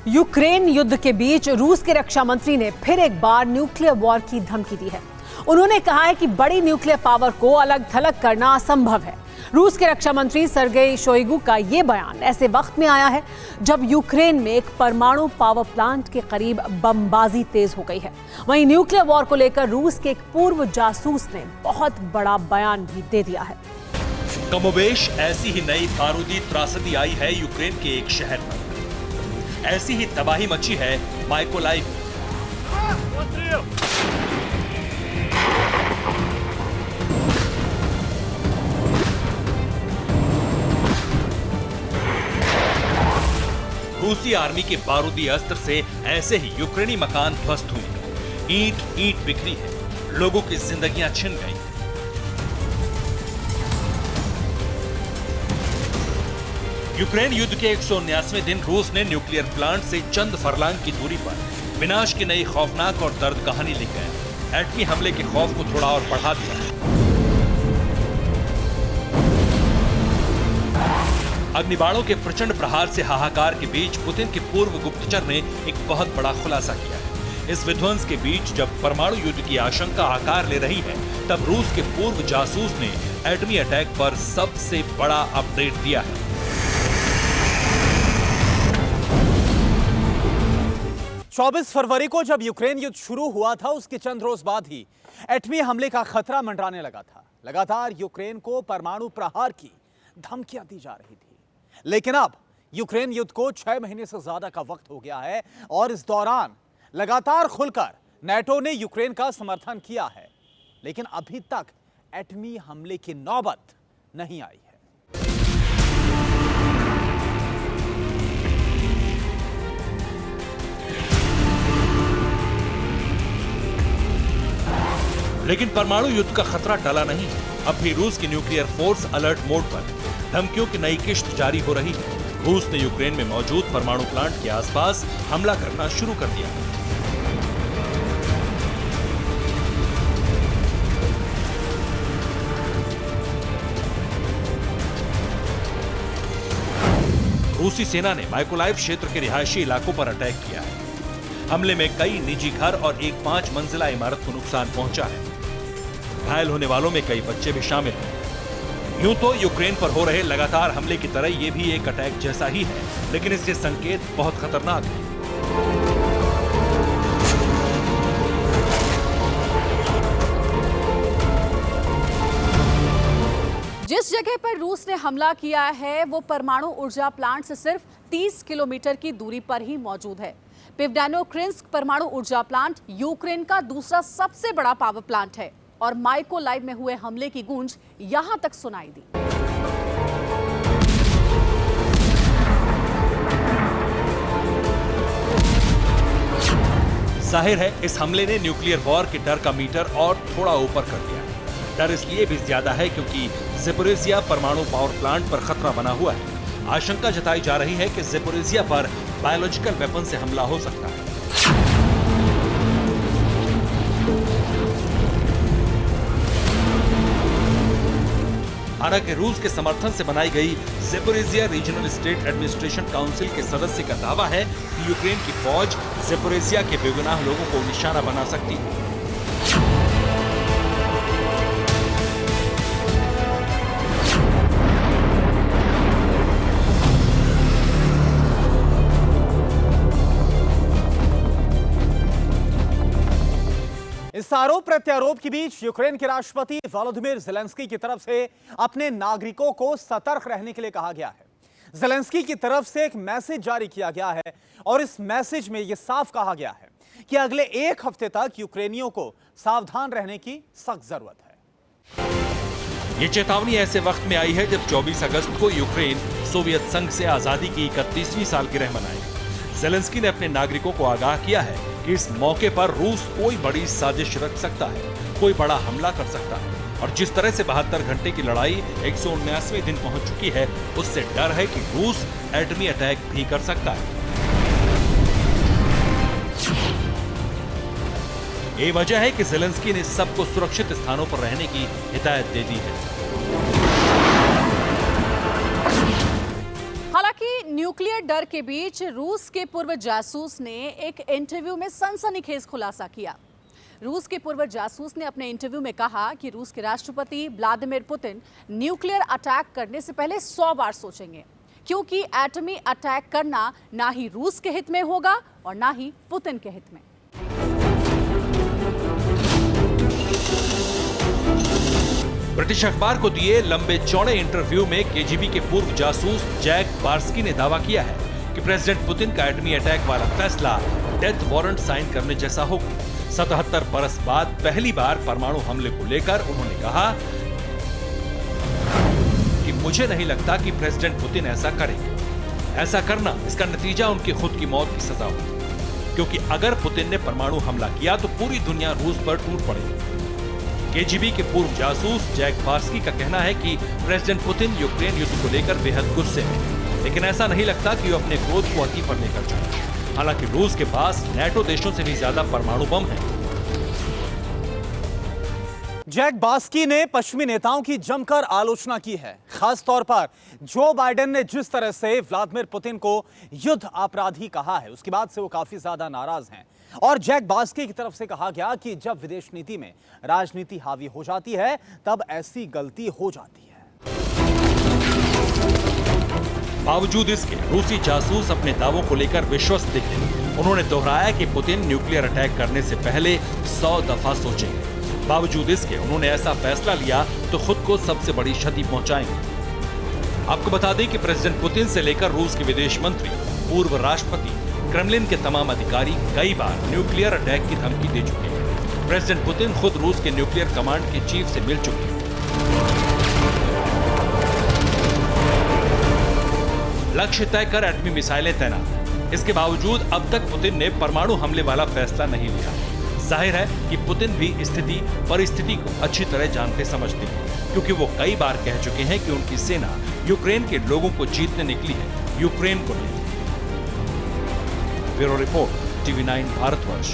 Ukraine युद्ध के बीच रूस के रक्षा मंत्री ने फिर एक बार न्यूक्लियर वॉर की धमकी दी है। उन्होंने कहा है कि बड़ी न्यूक्लियर पावर को अलग थलग करना असंभव है। रूस के रक्षा मंत्री सर्गेई शोइगु का यह बयान ऐसे वक्त में आया है जब यूक्रेन में एक परमाणु पावर प्लांट के करीब बमबाजी तेज हो गई है। वहीं न्यूक्लियर वॉर को लेकर रूस के एक पूर्व जासूस ने बहुत बड़ा बयान भी दे दिया है। कमोबेश ऐसी ही नई बारूदी त्रासदी आई है यूक्रेन के एक शहर में। ऐसी ही तबाही मची है माइकोलाइव। रूसी आर्मी के बारूदी अस्त्र से ऐसे ही यूक्रेनी मकान ध्वस्त हुए। ईंट ईंट बिखरी है, लोगों की जिंदगियां छिन गई। यूक्रेन युद्ध के 179वें दिन रूस ने न्यूक्लियर प्लांट से चंद फरलांग की दूरी पर विनाश की नई खौफनाक और दर्द कहानी लिख गया। एटमी हमले के खौफ को थोड़ा और बढ़ा दिया। अग्निबाणों के प्रचंड प्रहार से हाहाकार के बीच पुतिन के पूर्व गुप्तचर ने एक बहुत बड़ा खुलासा किया है। इस विध्वंस के बीच जब परमाणु युद्ध की आशंका आकार ले रही है, तब रूस के पूर्व जासूस ने एटमी अटैक पर सबसे बड़ा अपडेट दिया है। 24 फरवरी को जब यूक्रेन युद्ध शुरू हुआ था, उसके चंद रोज बाद ही एटमी हमले का खतरा मंडराने लगा था। लगातार यूक्रेन को परमाणु प्रहार की धमकियां दी जा रही थी, लेकिन अब यूक्रेन युद्ध को 6 महीने से ज्यादा का वक्त हो गया है और इस दौरान लगातार खुलकर नेटो ने यूक्रेन का समर्थन किया है, लेकिन अभी तक एटमी हमले की नौबत नहीं आई है। लेकिन परमाणु युद्ध का खतरा टला नहीं है। अब भी रूस की न्यूक्लियर फोर्स अलर्ट मोड पर धमकियों की नई किश्त जारी हो रही है। रूस ने यूक्रेन में मौजूद परमाणु प्लांट के आसपास हमला करना शुरू कर दिया। रूसी सेना ने माइकोलाइव क्षेत्र के रिहायशी इलाकों पर अटैक किया है। हमले में कई निजी घर और एक 5 मंजिला इमारत को नुकसान पहुंचा है। घायल होने वालों में कई बच्चे भी शामिल हैं। यूं तो यूक्रेन पर हो रहे लगातार हमले की तरह ये भी एक अटैक जैसा ही है, लेकिन इसके संकेत बहुत खतरनाक हैं। जिस जगह पर रूस ने हमला किया है वो परमाणु ऊर्जा प्लांट से सिर्फ 30 किलोमीटर की दूरी पर ही मौजूद है। पिवडानो-क्रिंस्क परमाणु ऊर्जा प्लांट यूक्रेन का दूसरा सबसे बड़ा पावर प्लांट है और माइकोलाइव में हुए हमले की गूंज यहां तक सुनाई दी। जाहिर है इस हमले ने न्यूक्लियर वॉर के डर का मीटर और थोड़ा ऊपर कर दिया। डर इसलिए भी ज्यादा है क्योंकि ज़ेपोरिज़िया परमाणु पावर प्लांट पर खतरा बना हुआ है। आशंका जताई जा रही है कि ज़ेपोरिज़िया पर बायोलॉजिकल वेपन से हमला हो सकता है। हालांकि रूस के समर्थन से बनाई गई Zaporizhzhia regional state administration council के सदस्य का दावा है कि यूक्रेन की फौज ज़ेपोरिज़िया के बेगुनाह लोगों को निशाना बना सकती है। इस आरोप प्रत्यारोप के बीच यूक्रेन के राष्ट्रपति वोलोदिमीर ज़ेलेंस्की की तरफ से अपने नागरिकों को सतर्क रहने के लिए कहा गया है। ज़ेलेंस्की की तरफ से एक मैसेज जारी किया गया है और इस मैसेज में यह साफ कहा गया है कि अगले 1 हफ्ते तक यूक्रेनियों को सावधान रहने की सख्त जरूरत है। ये चेतावनी ऐसे वक्त में आई है जब 24 अगस्त को यूक्रेन सोवियत संघ से आजादी की 31वीं सालगिरह मनाएगी। ज़ेलेंस्की ने अपने नागरिकों को आगाह किया है कि इस मौके पर रूस कोई बड़ी साजिश रच सकता है, कोई बड़ा हमला कर सकता है और जिस तरह से 72 घंटे की लड़ाई 179वें दिन पहुंच चुकी है, उससे डर है कि रूस एटमी अटैक भी कर सकता है। ये वजह है कि ज़ेलेंस्की ने सबको सुरक्षित स्थानों पर रहने की हिदायत दे दी है। हालांकि न्यूक्लियर डर के बीच रूस के पूर्व जासूस ने एक इंटरव्यू में सनसनीखेज खुलासा किया। रूस के पूर्व जासूस ने अपने इंटरव्यू में कहा कि रूस के राष्ट्रपति व्लादिमीर पुतिन न्यूक्लियर अटैक करने से पहले 100 बार सोचेंगे, क्योंकि एटमी अटैक करना ना ही रूस के हित में होगा और ना ही पुतिन के हित में। ब्रिटिश अखबार को दिए लंबे चौड़े इंटरव्यू में केजीबी के पूर्व जासूस जैक बार्स्की ने दावा किया है कि प्रेसिडेंट पुतिन का एटमी अटैक वाला फैसला डेथ वारंट साइन करने जैसा होगा। 77 बरस बाद पहली बार परमाणु हमले को लेकर उन्होंने कहा कि मुझे नहीं लगता कि प्रेसिडेंट पुतिन ऐसा करेंगे। ऐसा करना इसका नतीजा उनकी खुद की मौत की सजा होगी, क्योंकि अगर पुतिन ने परमाणु हमला किया तो पूरी दुनिया रूस पर टूट पड़ेगी। केजीबी के पूर्व जासूस जैक बार्स्की का कहना है कि प्रेसिडेंट पुतिन यूक्रेन युद्ध को लेकर बेहद गुस्से हैं, लेकिन ऐसा नहीं लगता कि वो अपने क्रोध को अति पर लेकर जाए। हालांकि रूस के पास नेटो देशों से भी ज्यादा परमाणु बम हैं। जैक बार्स्की ने पश्चिमी नेताओं की जमकर आलोचना की है, खास तौर पर जो बाइडेन ने जिस तरह से व्लादिमीर पुतिन को युद्ध अपराधी कहा है, उसके बाद से वो काफी ज्यादा नाराज हैं। और जैक बार्स्की की तरफ से कहा गया कि जब विदेश नीति में राजनीति हावी हो जाती है तब ऐसी गलती हो जाती है। बावजूद इसके रूसी जासूस अपने दावों को लेकर विश्वस्त दिखे। उन्होंने दोहराया कि पुतिन न्यूक्लियर अटैक करने से पहले 100 दफा सोचेंगे। बावजूद इसके उन्होंने ऐसा फैसला लिया तो खुद को सबसे बड़ी क्षति पहुंचाएंगे। आपको बता दें कि प्रेसिडेंट पुतिन से लेकर रूस के विदेश मंत्री, पूर्व राष्ट्रपति, क्रेमलिन के तमाम अधिकारी कई बार न्यूक्लियर अटैक की धमकी दे चुके हैं। प्रेसिडेंट पुतिन खुद रूस के न्यूक्लियर कमांड के चीफ से मिल चुके हैं। लक्ष्य तय कर एटमी मिसाइलें तैनात। इसके बावजूद अब तक पुतिन ने परमाणु हमले वाला फैसला नहीं लिया। जाहिर है कि पुतिन भी परिस्थिति को अच्छी तरह जानते समझते हैं, क्योंकि वो कई बार कह चुके हैं कि उनकी सेना यूक्रेन के लोगों को जीतने निकली है, यूक्रेन को नहीं। Bureau report, TV9 Bharatvarsh.